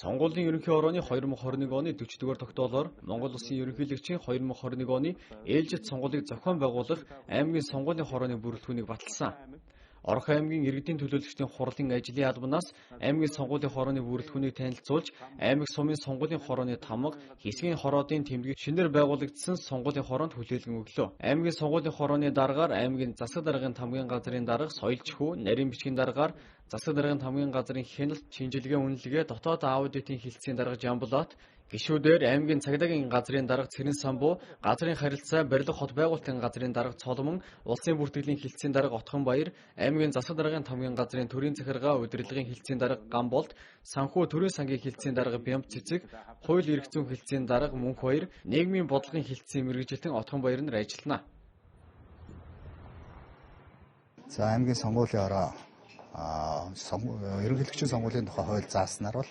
Сонгуулийн ерөнхий хорооны 2021 оны 40-р тогтоолоор Монгол Улсын ерөнхийлөгчийн 2021 оны ээлжид сонгуулийг зохион байгуулах аймгийн сонгуулийн хорооны бүрэлдэхүүнийг баталсан. Орхон аймгийн иргэдийн төлөөлөгчдийн хурлын ажлын албанаас аймгийн сонгуулийн хорооны бүрэлдэхүүнийг танилцуулж, аймаг сумын сонгуулийн хорооны тамга, хэсгийн хороодын тэмдгийг шинээр байгуулагдсан сонгуулийн хороонд хүлээлгэн өглөө. Аймгийн сонгуулийн хорооны дараагаар аймгийн засаг даргын тамгын газрын дарга соёлчхүү, нарийн бичгийн дараагаар засаг даргын тамгын газрын хяналт, шинжилгээ үнэлгээ, дотоод аудитын хэлтсийн дарга Жамбулат, гишүүдээр аймгийн цагдаагийн газрын дарга Цэрэн Самбуу, газрын харилцаа барилга хот байгуулалтын газрын дарга Цолмон, улсын бүртгэлийн хэлтсийн дарга Отхон Баяр, аймгийн засаг даргын тамгын газрын төрийн захиргаа удирдлагын хэлтсийн дарга Гамболд, санхүү төрийн сангийн хэлтсийн дарга Бямб Цэцэг, хууль эрх зүйн хэлтсийн дарга Мөнх Баяр, нийгмийн бодлогын хэлтсийн мэргэжилтэн Отхон Баяр нар ажиллана. За аймгийн сонгуулийн ороо ерөнхийлөгчийн сонгуулийн тухай хууль зааснаар бол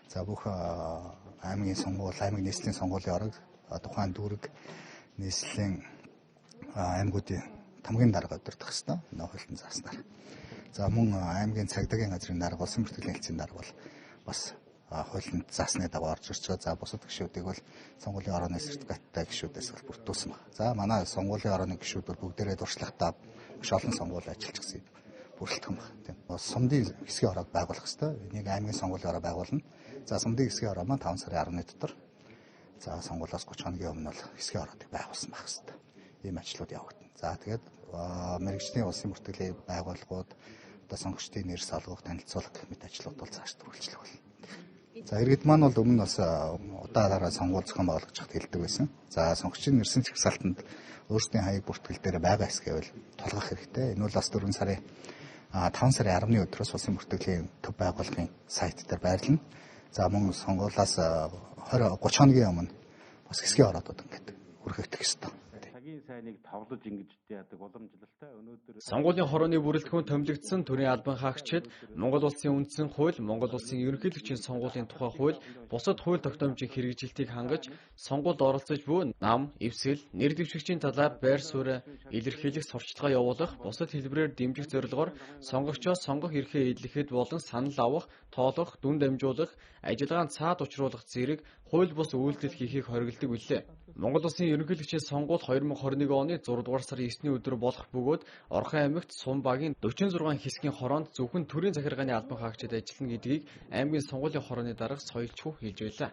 за бүх аймгийн сонгуул, аймгийн нийслэлийн сонгуулийн орог тухайн дүүрэг нийслэлийн аймагуудын тамгын дарга удирдах ёстой. Энэ хуулийн зааснаар. За мөн аймгийн цагдаагийн газрын дарга, улсын бүртгэлийн хэлтсийн дарга бол бас хуулийн заасны дагуу орж ирж байгаа. За бусад гишүүдийг бол сонгуулийн орооны сертификаттай гишүүдээс бол бүрдүүлсэн байна. За манай сонгуулийн орооны гишүүд бол бүгдээрээ дуршлагатай маш олон сонгуул ажиллаж гисэн бүрэлдэхүүн байна. Тийм. Сумдын хэсгийн ороог байгуулах ёстой. Энийг аймгийн сонгуулийн ороо байгуулна. За сумдын хэсгийн ороо маань 5 сарын 10-ны дотор за сонгуулиас 30 хоногийн өмнө бол хэсгийн ороодыг байгуулсан байх ёстой. Ийм ажлууд явагдана. За тэгээд мэргэжлийн улсын бүртгэлийн байгууллагууд одоо сонгогчдын нэр салгах, танилцуулах гэх мэт ажлууд бол цааш үргэлжлэх болно. За иргэд маань бол өмнө бас удаалаараа сонгуул зохион байгуулж хад хэлдэг байсан. За сонгогчдын нэрсэн чагсаалтанд өөрсдийн хаяг бүртгэл дээр байгаа эсгэвэл тулгах хэрэгтэй. Энэ бол бас 4 сарын 5 сарын 10-ны өдрөөс улсын бүртгэлийн төв байгууллагын сайт дээр байрлана. За мөн сонгуулиас 30 хоногийн өмнө бас хэсгийн ороодод ингээд хүргэгдэх ёстой. Сонгуулийн хорооны бүрэлдэхүүн томилогдсон төрийн албан хаагчид Монгол Улсын үндсэн хууль, Монгол Улсын ерөнхийлөгчийн сонгуулийн тухай хууль, бусад хууль тогтоомжийн хэрэгжилтийг хангаж, сонгуульд оролцож буй нам, эвсгэл, нэр дэвшигчийн талаар байр суурь илэрхийлэх сурчлагаа явуулах, бусад хэлбэрээр дэмжих зорилгоор сонгогчоос сонгох эрхээ илэрхийлэхэд болон санал авах, тоолох, дүн дамжуулах, ажиллагаанд цаад учруулах зэрэг хууль бус үйлдэл хийхийг хориглодог билээ. Монгол Улсын ерөнхийлөгчийн сонгуул 2021 оны 6 дугаар сарын 9-ний өдөр болох бөгөөд Орхон аймагт Сум багийн 46 хэсгийн хороонд зөвхөн төрийн захиргааны албан хаагчид ажиллана гэдгийг аймгийн сонгуулийн хорооны дарга соёлчхүү хэлж байлаа.